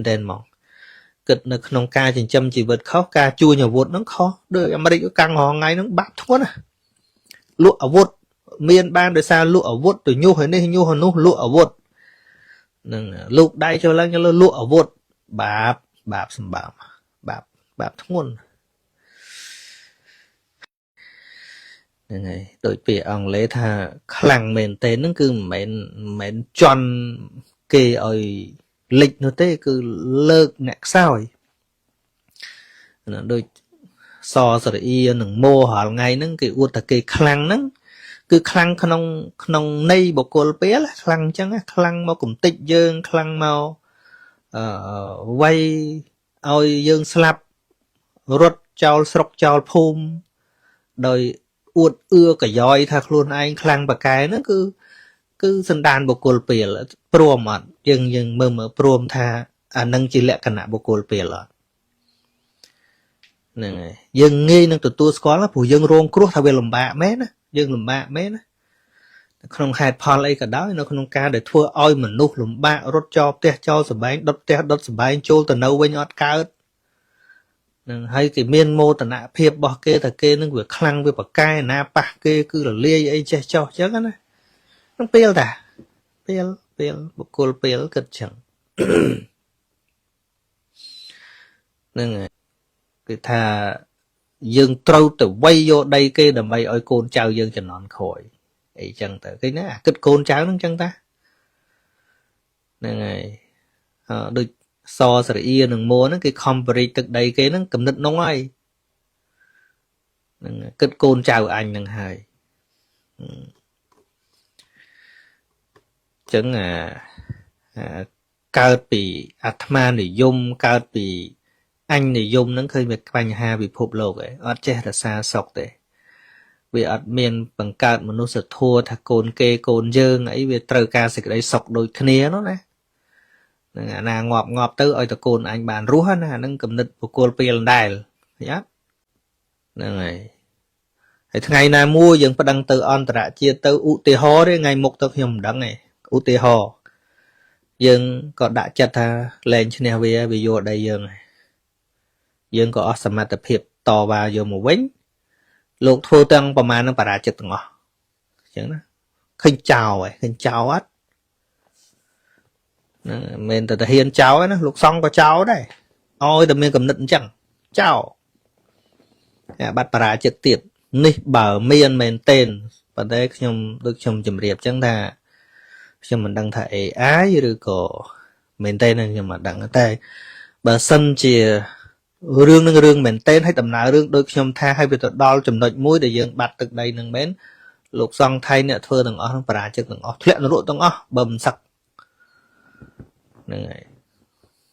đen mỏng cực nó không ca chỉnh châm chỉ vật khó ca chui nhà vụt nó khó đợi America căng họ ngay nó bát thuốc à lụa ở vụt miền ban đời sao lụa ở vụt từ nhu hồi nay nhu hồi nú lụa ở vụt lụt đây cho lên cho lụa ở vụt bạp bạp sầm bạp bạp bạp thuốc này đội bị ông lấy tha khăng mền tên nó cứ mền tròn kê ơi lịch nó thế cứ lơ nẹt sao ấy đôi so sợi y nằng mô họ ngày nó cái uất ta cái khăng nó cứ khăng khăn nay bộ cô bé là khăng chẳng á khăng mau cùng tích dương khăng mau vay ôi dương slap rốt trao sọc trao phum đời uất ưa cả dòi thật luôn anh khăng và cái nó cứ sân đàn bộ cô bé là prom mà dương mơ prom tha nâng chỉ lẹ cả nạ bộ cô bé là này dân nghi năng tụi tôi có là phụ dân rôn cướp thao về làm bạ mét á dân làm bạ mét á không hạt phòn lấy cả đó nó không ca để thua oi mình nút làm bạ rốt cho sờ bánh đốt sờ bánh trôi từ nâu với nhọt cao hay cái miên mô tận nạ phiệp bỏ kê nó vừa khăng với bậc cai na pa kê cứ là lia ấy che cho chắc á nó peel ta peel bộ cô peel cực chẳng nên cái thà dương trâu từ quay vô đây kia đầm bay ơi côn trao dương cho nón khỏi ấy chẳng tới cái nó kích côn trao nó chẳng ta nên này được so sợi yên đừng mua nó cái company từ đây cái nó cầm nứt nóng ai kích côn trao anh đừng hài chẳng cao bị atma để dùng cao bị anh này dùng nó khơi việc bành hà bị phục lộc ấy ở che là xa sọc đấy vì ở miền bằng cao mà nó sẽ thua thà cồn kê cồn dơ ấy về trời ca sẽ đấy sọc đôi khné nó đấy là ngọp tới ở tờ cồn anh bàn rú hết nè nâng cầm nứt của cồn peel đài nhá này ngày nào mua dừng phải đăng từ on trả chia tới UTH đấy ngày một tập hiểm đắng này UTH dừng còn đã chặt ha lên trên nào về video ở đây dừng này dương cóสมรรถភាពต่อว่าอยู่หมู่វិញលោកធ្វើទាំងប្រមាណនឹងបរាជិតទាំងអស់អញ្ចឹងណាឃើញចោលហើយឃើញចោលអត់ហ្នឹងមិនតែហ៊ានចោលណាលោកសង្ឃក៏ចោលដែរអោយតែមានកំណត់អញ្ចឹងចោលបាត់បរាជិតទៀតនេះបើមានមែនទេប៉ុន្តែខ្ញុំដូចខ្ញុំជម្រាបអញ្ចឹងថាខ្ញុំមិនដឹងថា AI ឬក៏មែនទេខ្ញុំមិនដឹងតែបើសិនជារឿងនឹងរឿងមែនតើឲ្យដំណើររឿងដូចខ្ញុំថាឲ្យវាទៅដល់ចំណុចមួយដែលយើងបាត់ទឹកដីនឹងមែនលោកសង្ឃថៃអ្នកធ្វើទាំងអស់នឹងបរាជិកទាំងអស់ធ្លាក់នរកទាំងអស់បើមិនសឹកហ្នឹងហើយ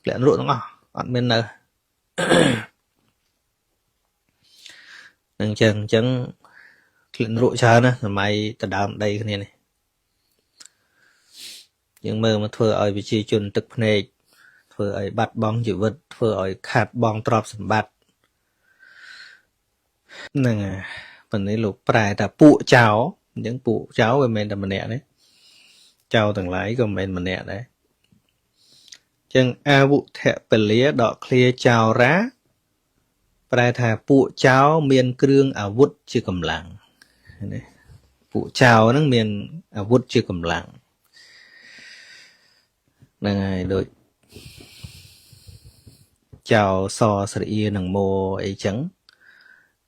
ធ្លាក់នរកទាំងអស់អត់មាននៅនឹងអញ្ចឹងធ្លាក់នរកច្រើនណាសម័យទៅដើមដីគ្នានេះយើងមើលមកធ្វើឲ្យប្រជាជនទឹកភ្នែកធ្វើឲ្យបាត់បង់ជីវិតធ្វើឲ្យខាតបង់ទ្រព្យសម្បត្តិហ្នឹងហើយប៉ុន្តែលោកប្រែថាពួកចៅអញ្ចឹងពួកចៅវាមិនមែនតែម្នាក់ទេចៅទាំងឡាយក៏មិនមែនម្នាក់ដែរអញ្ចឹងអាវុធពលាដកឃ្លាចៅរាប្រែថាពួកចៅមានគ្រឿងអាវុធជាកម្លាំងណាពួកចៅហ្នឹងមានអាវុធជាកម្លាំងហ្នឹងហើយដូចចៅសស្រីនឹងម៉ូអីចឹង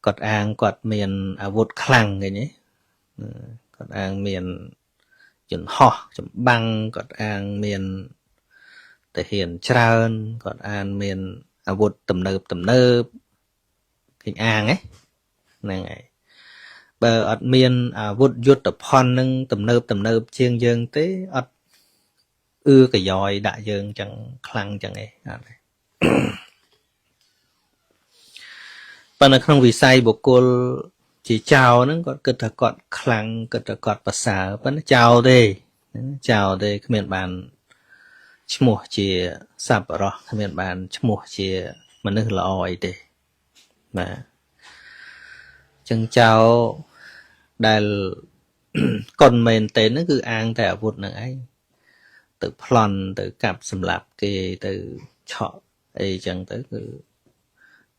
គាត់អាងគាត់មានអាវុធខ្លាំងឃើញទេគាត់អាងមានយន្តហោះចម្បាំងគាត់អាងមានទាហានច្រើនគាត់អាងមានអាវុធទំនើបឃើញអាងហ្នឹងហើយបើអត់មានអាវុធយុទ្ធភ័ណ្ឌនឹងទំនើបជាងយើងទេអត់កយ៉យដាក់យើងចឹងខ្លាំងចឹងឯងអត់ទេប៉ុន្តែក្នុងវិស័យបុគ្គលជាចៅហ្នឹងគាត់គិតថាគាត់ខ្លាំងគិតថាគាត់ប្រសើរប៉ុន្តែចៅទេគ្មានបានឈ្មោះជាសប្បុរសគ្មានបានឈ្មោះជាមនុស្សល្អអីទេបាទចឹងចៅដែលកុនមែនទេហ្នឹងគឺអាងតែអាវុធហ្នឹងឯងទៅប្លន់ទៅកាប់សម្លាប់គេទៅ ឆក់អីចឹងទៅគឺ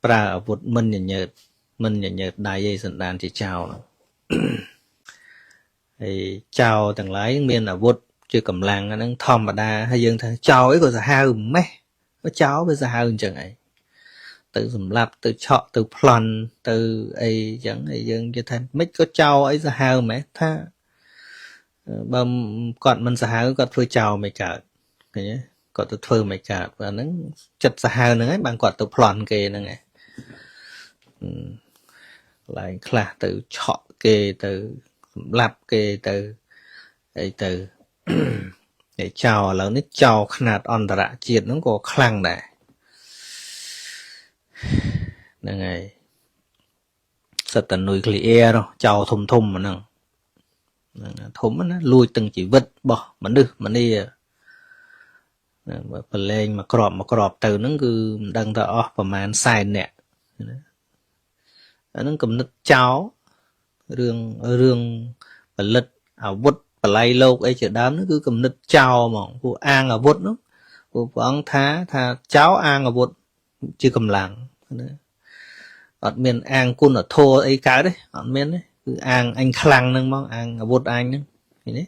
ប្រើអាវុធមិនញញើតដៃឯសណ្ដានជាចោលហើយចោលទាំងឡាយមានអាវុធជាកម្លាំងហ្នឹងធម្មតាហើយយើងថាចោលអីក៏សាហាវម៉េះចោលវាសាហាវអញ្ចឹងឯងទៅសម្លាប់ទៅឆក់ទៅប្លន់ទៅអីចឹងហើយយើងនិយាយថាមិនក៏ចោលអីសាហាវម៉េះថាបើគាត់មិនសាហាវគាត់ធ្វើចោលមិនកើតឃើញទេគាត់ទៅធ្វើមិនកើតអាហ្នឹងចិត្តសាហាវហ្នឹងឯងបានគាត់ទៅប្លន់គេហ្នឹងឯងឡើងខ្លះទៅឆក់គេទៅសម្លាប់គេទៅអីទៅតែចោលឥឡូវនេះចោលຂະຫນាតអន្តរជាតិហ្នឹងក៏ខ្លាំងដែរហ្នឹងហើយសិតតែនុយក្លីអ៊ែរចោលធំហ្នឹងធំណាលួចទាំងជីវិតរបស់មនុស្សម្នាបើប្រឡែងមកក្របទៅហ្នឹងគឺមិនដឹងថាអស់ប្រមាណសែននាក់អាហ្នឹងគំនិតចោលរឿងផលិតអាវុធបល័យលោកអីជាដើមហ្នឹងគឺគំនិតចោលហ្មងពួកអាងអាវុធហ្នឹងពួកព្រះអង្គថាចោលអាងអាវុធជាកម្លាំងណាអត់មានអាងគុណធម៌អីកើតទេអត់មានទេគឺអាងអញខ្លាំងហ្នឹងមកអាងអាវុធអញហ្នឹងឃើញទេ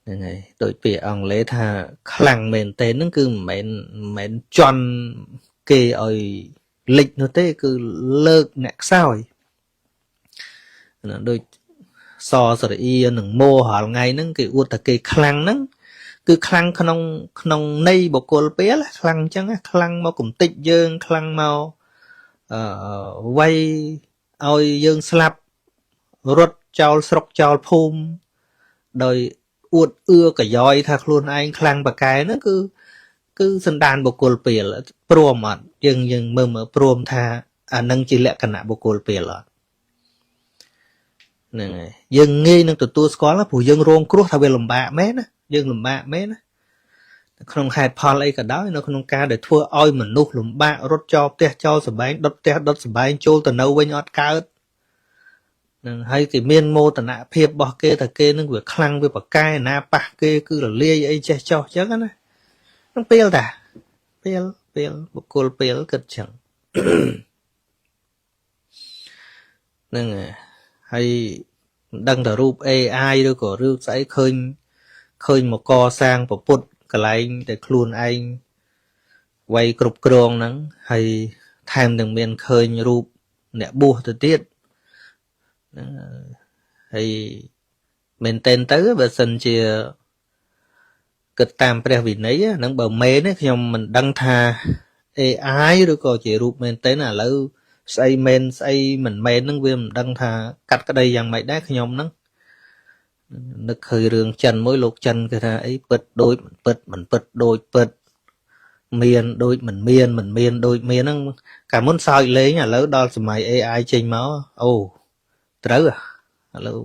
ហ្នឹងហើយដូចពាក្យអង់គ្លេសថាខ្លាំងមែនតើហ្នឹងគឺមិនមែនជន់គេឲ្យលិចនោះទេគឺលើកអ្នកខ្សោយដូចសសរអ៊ីនិងម៉ូរាល់ថ្ងៃហ្នឹងគេអួតថាគេខ្លាំងហ្នឹងគឺខ្លាំងក្នុងនៃបុគ្គលពេលខ្លាំងអញ្ចឹងខ្លាំងមកកំទេចយើងខ្លាំងមកវាយឲ្យយើងស្លាប់រត់ចោលស្រុកចោលភូមិដោយអួតកយ៉យថាខ្លួនឯងខ្លាំងបកែហ្នឹងគឺសន្តានបុគ្គលពេលព្រមអត់យើងមើលព្រមថាអានឹងជាលក្ខណៈបុគ្គលពេលអត់ហ្នឹងហើយយើងងាយនឹងទទួលស្គាល់ព្រោះយើងរងគ្រោះថាវាលំបាកមែនណាយើងលំបាកមែនណាក្នុងហេតុផលអីក៏ដោយនៅក្នុងការដែលធ្វើឲ្យមនុស្សលំបាករត់ចោលផ្ទះចោលសបែងដុតផ្ទះដុតសបែងចូលទៅនៅវិញអត់កើតនឹងហើយគេមានមោទនភាពរបស់គេថាគេនឹងវាខ្លាំងវាប្រកែណាប៉ះគេគឺរលាយអីចេះចោះអញ្ចឹងណានឹងពេលតាពេលបុគ្គលពេលគិតចឹងហ្នឹងហើយមិនដឹងថារូប AI ឬក៏រឿងស្អីឃើញមកកសាងប្រពុតកន្លែងតែខ្លួនឯងវាយគ្រប់គ្រងហ្នឹងហើយថែមទាំងមានឃើញរូបអ្នកបួសទៅទៀតហើយមែនតែនទៅបើសិនជាគិតតាមព្រះវិន័យហ្នឹងបើមែនខ្ញុំមិនដឹងថា AI ឬក៏ជារូបមែនតែនឥឡូវស្អីមែនស្អីមិនមែនហ្នឹងវាមិនដឹងថាកាត់ក្តីយ៉ាងម៉េចដែរខ្ញុំហ្នឹងនឹកឃើញរឿងចិនមួយលោកចិនគេថាអីពិតដូចមិនពិតមិនពិតដូចពិតមានដូចមិនមានដូចមានហ្នឹងកាលមុនសើចលេងឥឡូវដល់សម័យ AI ចេញមកអូត្រូវឥឡូវ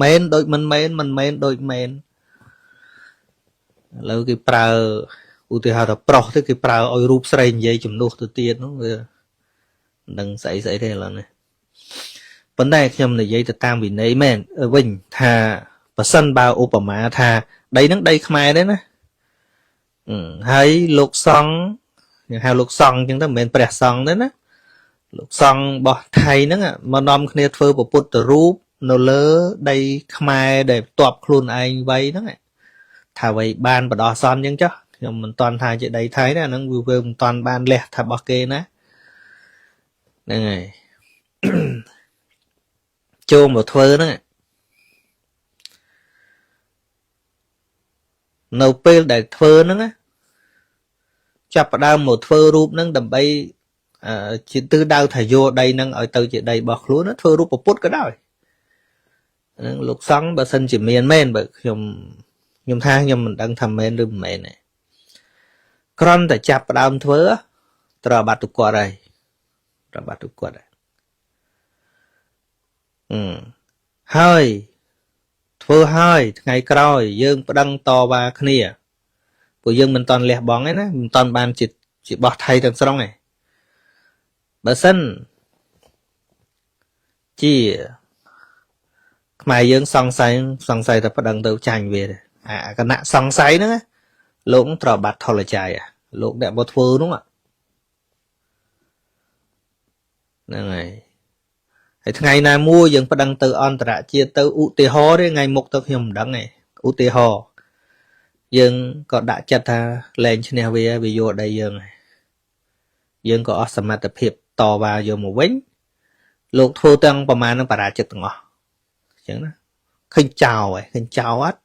មែនដូចមិនមែនដូចមែនឥឡូវគេប្រើឧទាហរណ៍ថាប្រុសទៅគេប្រើឲ្យរូបស្រីនិយាយជំនួសទៅទៀតហ្នឹងវាមិនដឹងស្អីទេឥឡូវនេះប៉ុន្តែខ្ញុំនិយាយទៅតាមវិន័យមែនវិញថាប៉ះសិនបើឧបមាថាដីហ្នឹងដីខ្មែរទេណាហើយលោកសង្ឃយើងហៅលោកសង្ឃអញ្ចឹងទៅមិនមែនព្រះសង្ឃទេណាលោកសង្ឃរបស់ថៃហ្នឹងមកនាំគ្នាធ្វើពុទ្ធរូបនៅលើដីខ្មែរដែលផ្ទាប់ខ្លួនឯងវៃហ្នឹងថាវៃបានបដោះសន់អញ្ចឹងចុះខ្ញុំមិនតាន់ថាជាដីថៃណាហ្នឹងវាមិនតាន់បានលះថារបស់គេណាហ្នឹងហើយចូលមកធ្វើហ្នឹងនៅពេលដែលធ្វើហ្នឹងចាប់ផ្ដើមមកធ្វើរូបហ្នឹងដើម្បីជាទិសដៅថាយកដីហ្នឹងឲ្យទៅជាដីរបស់ខ្លួនធ្វើរូបពុទ្ធក៏ដោយហ្នឹងលោកសង្ឃបើសិនជាមានមែនបើខ្ញុំថាខ្ញុំមិនដឹងថាមែនឬមិនមែនទេគ្រាន់តែចាប់ផ្ដើមធ្វើត្រូវអាបត្តិទុគាត់ហើយត្រូវអាបត្តិទុគាត់ហើយធ្វើហើយថ្ងៃក្រោយយើងប្តឹងតវ៉ាគ្នាព្រោះយើងមិនតន់លះបង់ទេណាមិនតន់បានជាបោះថៃទាំងស្រុងទេបើសិនជាខ្មែរយើងសង្ស័យតែប្តឹងទៅចាញ់វាអាគណៈសង្ស័យហ្នឹង លោកត្រូវបាត់ថលចៃលោកអ្នកមកធ្វើនោះហ្នឹងហើយថ្ងៃណាមួយយើងប្តឹងទៅអន្តរជាតិទៅឧទាហរណ៍ទេថ្ងៃមុខទៅខ្ញុំមិនដឹងទេឧទាហរណ៍យើងក៏ដាក់ចិត្តថាលែងឈ្នះវាយកដីយើងក៏អស់សមត្ថភាពតវ៉ាយកមកវិញលោកធ្វើទាំងប្រមាណនឹងបរាជិកទាំងអស់អញ្ចឹងណាឃើញចោលហើយឃើញចោលអត់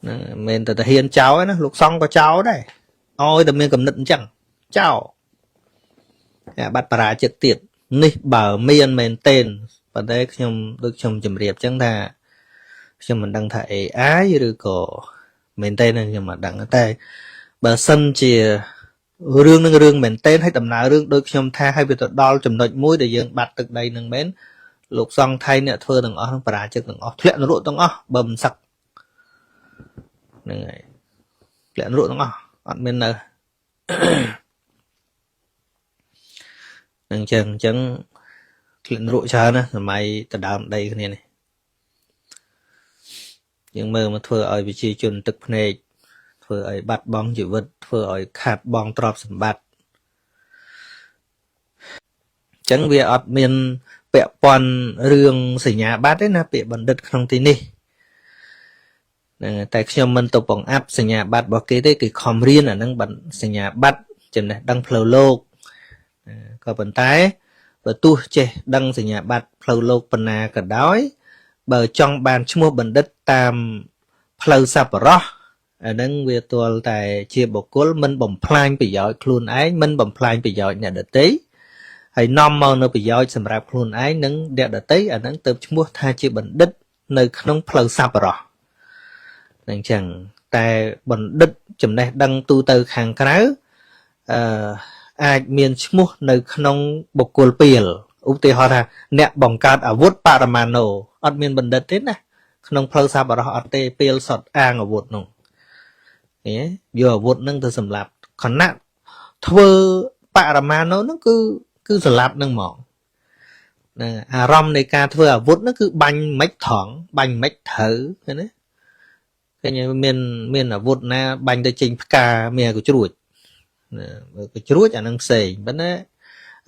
ហ្នឹងមិនតែហ៊ានចោលណាលោកសង្ឃក៏ចោលដែរឲ្យតែមានកំណត់អញ្ចឹងចោលបាត់បរាជិកទៀតនេះបើមានមែនទេប៉ុន្តែខ្ញុំដូចខ្ញុំជម្រាបអញ្ចឹងថាខ្ញុំមិនដឹងថា AI ឬក៏មែនទេខ្ញុំមិនដឹងតែបើសិនជារឿងនឹងរឿងមែនទេឲ្យដំណើររឿងដូចខ្ញុំថាឲ្យវាទៅដល់ចំណុចមួយដែលយើងបាត់ទឹកដីនឹងមែនលោកសង្ឃថៃអ្នកធ្វើទាំងអស់នឹងបរាជិកទាំងអស់ធ្លាក់នរកទាំងអស់បើមិនសឹកហ្នឹងហើយធ្លាក់នរកទាំងអស់អត់មាននៅនឹងអញ្ចឹងធ្លាក់នរកច្រើនណាសម័យដដើមដីគ្នានេះយើងមើលមកធ្វើឲ្យប្រជាជនទឹកភ្នែកធ្វើឲ្យបាត់បង់ជីវិតធ្វើឲ្យខាតបង់ទ្រព្យសម្បត្តិអញ្ចឹងវាអត់មានពាក់ព័ន្ធរឿងសញ្ញាបត្រទេណាពាក្យបណ្ឌិតក្នុងទីនេះតែខ្ញុំមិនទៅបង្អាប់សញ្ញាបត្ររបស់គេទេគេខំរៀនអានឹងសញ្ញាបត្រចំណេះដឹងផ្លូវលោកក៏ប៉ុន្តែបើទោះចេះដឹងសញ្ញាបត្រផ្លូវលោកប៉ុណ្ណាក៏ដោយបើចង់បានឈ្មោះបណ្ឌិតតាមផ្លូវសប្បុរសអានឹងវាទាល់តែជាបុគ្គលមិនបំផ្លាញប្រយោជន៍ខ្លួនឯងមិនបំផ្លាញប្រយោជន៍អ្នកដទៃហើយនាំមកនៅប្រយោជន៍សម្រាប់ខ្លួនឯងនិងអ្នកដទៃអានឹងទៅឈ្មោះថាជាបណ្ឌិតនៅក្នុងផ្លូវសប្បុរសអញ្ចឹងតែបណ្ឌិតចំណេះដឹងទូទៅខាងក្រៅអាចមានឈ្មោះនៅក្នុងបុគ្គលពីលឧទាហរណ៍ថាអ្នកបង្កើតអាវុធបរមាណូអត់មានបណ្ឌិតទេណាក្នុងផ្លូវសប្បុរសអត់ទេពេលសតអាងអាវុធនោះយកអាវុធនឹងទៅសម្លាប់ខណៈធ្វើបរមាណូនោះគឺសម្លាប់នឹងហ្មងណាអារម្មណ៍នៃការធ្វើអាវុធនោះគឺបាញ់មិនត្រង់បាញ់មិនត្រូវឃើញទេឃើញមានអាវុធណាបាញ់ទៅចេញផ្កាមានកជ្រួចកជ្រួចអានឹងផ្សេងប៉ុន្តែ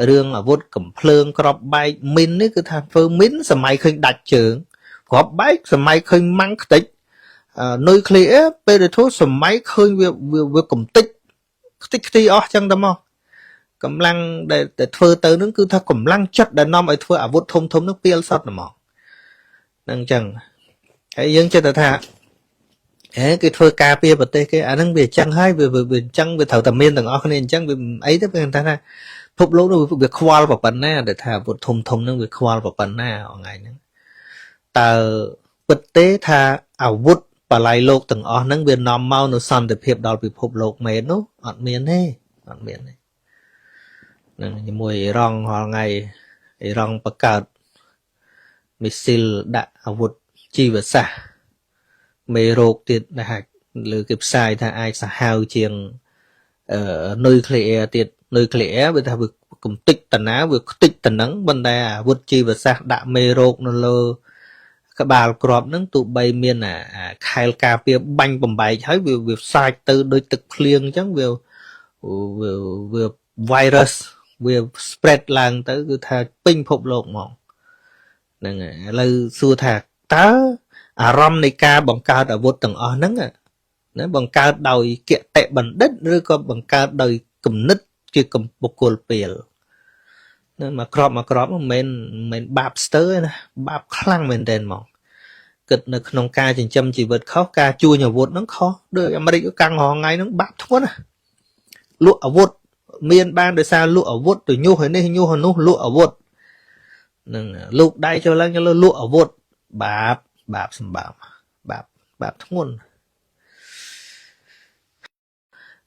រឿងអាវុធកំភ្លើងក្របបែកមីននេះគឺថាធ្វើមីនសម័យឃើញដាច់ជើងក្របបែកសម័យឃើញម៉ាំងខ្ទេចនុយក្លេអ៊ែរពេលដែលធ្វើសម័យឃើញវាកំតិចខ្ទេចខ្ទីអស់ចឹងទៅមកកម្លាំងដែលធ្វើទៅនឹងគឺថាកម្លាំងចិត្តដែលនាំឲ្យធ្វើអាវុធធំនោះពីលសតហ្មងហ្នឹងចឹងហើយយើងចិត្តថាគេធ្វើការពារប្រទេសគេអាហ្នឹងវាអញ្ចឹងហើយវាអញ្ចឹងវាត្រូវតែមានទាំងអស់គ្នាអញ្ចឹងវាអីទៅគេថាភពលោកនោះវាខ្វល់ប៉ុណ្ណាដែលថាអាវុធធំហ្នឹងវាខ្វល់ប៉ុណ្ណាថ្ងៃហ្នឹងតើពិតទេថាអាវុធបល័យលោកទាំងអស់ហ្នឹងវានាំមកនៅសន្តិភាពដល់ពិភពលោកមែននោះអត់មានទេនឹងជាមួយអ៊ីរ៉ង់រាល់ថ្ងៃអ៊ីរ៉ង់បង្កើតមីស៊ីលដាក់អាវុធជីវសាស្ត្រមេរោគទៀតដែលលើគេផ្សាយថាអាចសាហាវជាងនុយក្លេអ៊ែរទៀតនុយក្លេអ៊ែរវាថាវាកំតិចតាណាវាខ្ទេចតំណឹងប៉ុន្តែអាវុធជីវសាស្ត្រដាក់មេរោគនៅលើក្បាលក្របហ្នឹងទោះបីមានខែលការពារបាញ់បំបែកហើយវាផ្សាយទៅដូចទឹកភ្លៀងអញ្ចឹងវា virus វា spread ឡើងទៅគឺថាពេញពិភពលោកហ្មងហ្នឹងហើយឥឡូវសួរថាតើអារម្មណ៍នៃការបង្កើតអាវុធទាំងអស់ហ្នឹងណាបង្កើតដោយគតិបណ្ឌិតឬក៏បង្កើតដោយគំនិតជាបុគ្គលពេលណាមកក្របមិនមែនបាបស្ទើរណាបាបខ្លាំងមែនទែនហ្មងគិតនៅក្នុងការចិញ្ចឹមជីវិតខុសការជួញអាវុធហ្នឹងខុសដូចអាមេរិកកាំងរហងៃហ្នឹងបាបធ្ងន់ណាលក់អាវុធមានបានដោយសារលក់អាវុធទៅញុះឲ្យនេះញុះឲ្យនោះលក់អាវុធនឹងលោកដៃចូលឡើងលក់អាវុធបាបសម្បើមបាបធ្ងន់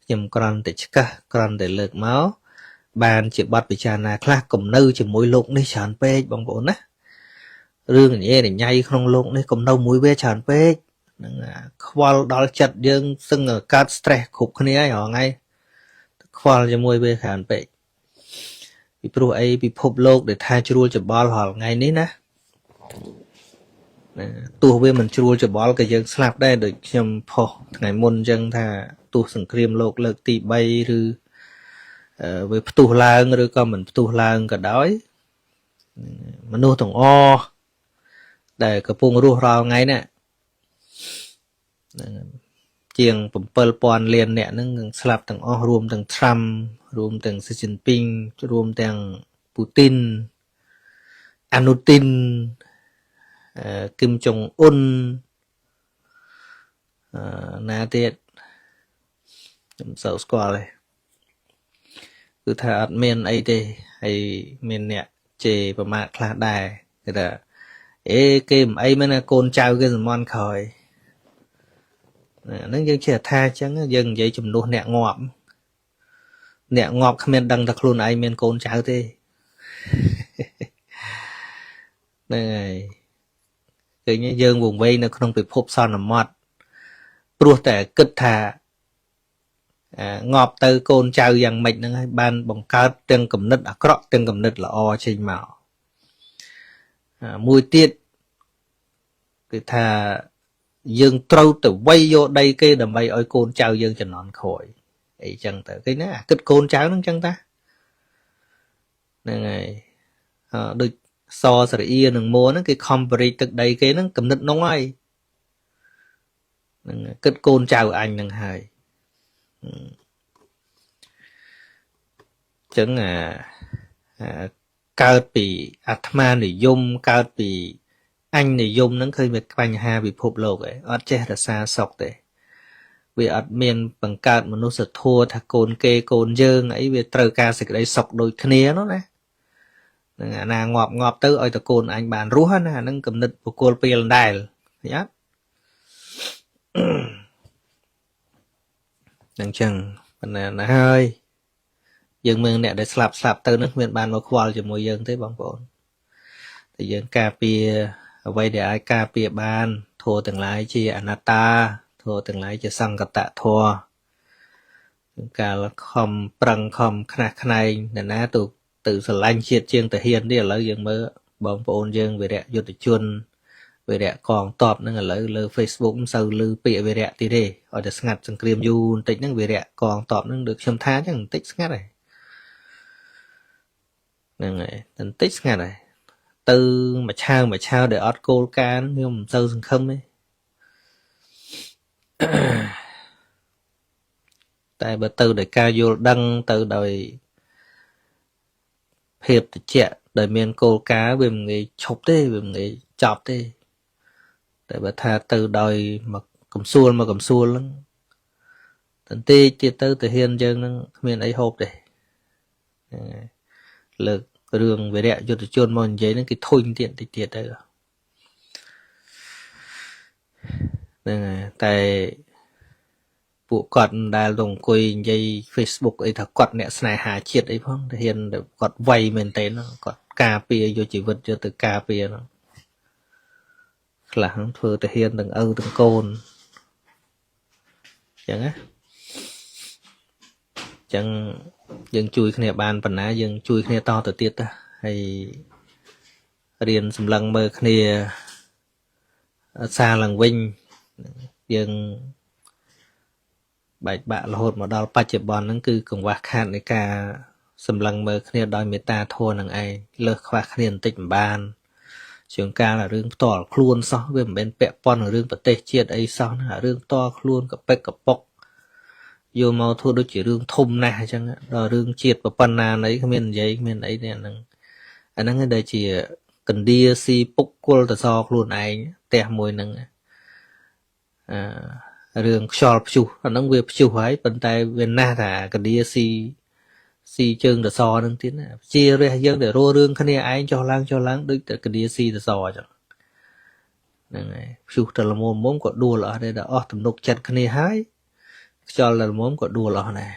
ខ្ញុំគ្រាន់តែឆ្កឹះគ្រាន់តែលើកមកបានជាបទពិចារណាខ្លះកុំនៅជាមួយលោកនេះច្រើនពេកបងប្អូនណារឿងញ៉េញ៉ៃក្នុងលោកនេះកុំនៅមួយវាច្រើនពេកហ្នឹងខ្វល់ដល់ចិត្តយើងសឹងកើត stress គ្រប់គ្នាហើយរហងៃខ្វល់ជាមួយវាច្រើនពេកពីព្រោះអីពិភពលោកដែលថាជ្រួលច្បល់រាល់ថ្ងៃនេះណា ទោះវាមិនជ្រួលច្បល់ក៏យើងស្លាប់ដែរដូចខ្ញុំផុសថ្ងៃមុនអញ្ចឹងថាទោះសង្គ្រាមលោកលើកទី3ឬវាផ្ទុះឡើងឬក៏មិនផ្ទុះឡើងក៏ដោយមនុស្សទាំងអស់ដែលកំពុងរស់រាល់ថ្ងៃនេះជាង7,000 លានអ្នកហ្នឹងស្លាប់ទាំងអស់រួមទាំងត្រាំរួមទាំងស៊ីជីនពីងរួមទាំងពូទីនអានូទីនគឹមចុងអ៊ុនណាទៀតខ្ញុំសូវស្គាល់ទេគឺថាអត់មានអីទេហើយមានអ្នកជេរប្រមាថខ្លះដែរគេថាគេមិនអីមែនណាកូនចៅគេសំន់ក្រោយហ្នឹងយើងចេះថាអញ្ចឹងយើងនិយាយជំនួសអ្នកងាប់គ្មានដឹងថាខ្លួនឯងមានកូនចៅទេហ្នឹងហើយឃើញយើងវង្វេងនៅក្នុងពិភពសន្មត់ព្រោះតែគិតថាងាប់ទៅកូនចៅយ៉ាងម៉េចហ្នឹងហើយបានបង្កើតទាំងគំនិតអាក្រក់ទាំងគំនិតល្អចេញមកមួយទៀតគឺថាយើងត្រូវទៅវាយយកដីគេដើម្បីឲ្យកូនចៅយើងជំនាន់ក្រោយអីចឹងទៅឃើញណាគិតកូនចៅហ្នឹងចឹងតាហ្នឹងហើយដូចសសរអ៊ីនឹងមួហ្នឹងគេខំបរិយទឹកដីគេហ្នឹងគំនិតនោះហើយហ្នឹងគិតកូនចៅអញហ្នឹងហើយចឹងកើតពីអាត្មានិយមកើតពីអញនិយមហ្នឹងឃើញវាបញ្ហាពិភពលោកឯងអត់ចេះរក្សាសុខទេវាអត់មានបង្កើតមនុស្សធម៌ថាកូនគេកូនយើងអីវាត្រូវការសេចក្តីសុខដូចគ្នានោះណានឹងអាណាងាប់ទៅឲ្យតកូនអញបានរស់ណាហ្នឹងគំនិតបុគ្គលពេលដែលឃើញអត់អញ្ចឹងប៉ុណ្ណាហើយយើងមើលអ្នកដែលស្លាប់ទៅនឹងគ្មានបានមកខ្វល់ជាមួយយើងទេបងប្អូនតែយើងការពារអ្វីដែលអាចការពារបានធម៌ទាំងឡាយជាអនត្តាធម៌ទាំងឡាយជាសង្កតធម៌កាលខំប្រឹងខំខ្នះខ្នែងណាទៅស្រឡាញ់ជាតិជាងតាហ៊ាននេះឥឡូវយើងមើលបងប្អូនយើងវីរៈយុទ្ធជនវីរៈកងទ័ពហ្នឹងឥឡូវលើ Facebook មិនសូវឮពាក្យវីរៈទីទេឲ្យតែស្ងាត់សង្គ្រាមយូរបន្តិចហ្នឹងវីរៈកងទ័ពហ្នឹងដូចខ្ញុំថាអញ្ចឹងបន្តិចស្ងាត់ហើយហ្នឹងហើយបន្តិចស្ងាត់ហើយទៅមួយឆាវដែលអត់គោលការណ៍ខ្ញុំមិនសូវសង្ឃឹមទេតែបើទៅដោយការយល់ដឹងទៅដោយភាពត្រជាក់ដែលមានគោលការណ៍វាមិនងាយឈប់ទេវាមិនងាយចប់ទេតែបើថាទៅដោយមកកំសួលហ្នឹងតន្តិចទៀតទៅទាហានយើងហ្នឹងគ្មានអីហូបទេលើករឿងវីរៈយុទ្ធជនមកនិយាយហ្នឹងគេធុញទៀតតិចទៀតទៅហ្នឹងហើយតែពួកគាត់ដែលទៅអង្គុយនិយាយ Facebook អីថាគាត់អ្នកស្នេហាជាតិអីផងទាហានគាត់វៃមែនតើគាត់ការពារយកជីវិតយកទៅការពារហ្នឹងខ្លះធ្វើទាហានទាំងឪទាំងកូនអញ្ចឹងណាអញ្ចឹងយើងជួយគ្នាបានប៉ុណ្ណាយើងជួយគ្នាតទៅទៀតទៅហើយរៀនសម្លឹងមើលគ្នាសារឡើងវិញយើងបែកបាក់រហូតមកដល់បច្ចុប្បន្នហ្នឹងគឺកង្វះខាតនៃការសម្លឹងមើលគ្នាដោយមេត្តាធម៌នឹងឯងលើសខ្វះគ្នាបន្តិចមិនបានជាងការរឿងផ្ទាល់ខ្លួនសោះវាមិនមែនពាក់ព័ន្ធនឹងរឿងប្រទេសជាតិអីសោះណារឿងផ្ទាល់ខ្លួនកប៉ិកកប៉ុកយកមកធ្វើដូចជារឿងធំណាស់អញ្ចឹងដល់រឿងជាតិប៉ុណ្ណាណីគ្មាននិយាយគ្មានអីទេអាហ្នឹងដែលជាកណ្ដៀស៊ីពុកគល់តសខ្លួនឯងផ្ទះមួយហ្នឹងរឿងខ្យល់ព្យុះអាហ្នឹងវាព្យុះហើយប៉ុន្តែវាណាស់ថាកណ្ដៀស៊ីជើងតសហ្នឹងទៀតណាជារះយើងតែរស់រឿងគ្នាឯងចុះឡើងដូចតែកណ្ដៀស៊ីតសអញ្ចឹងហ្នឹងហើយព្យុះតែល្មមក៏ដួលអស់ដែរដល់អស់ទំនុកចិត្តគ្នាហើយខ្យល់តែល្មមក៏ដួលអស់ដែរ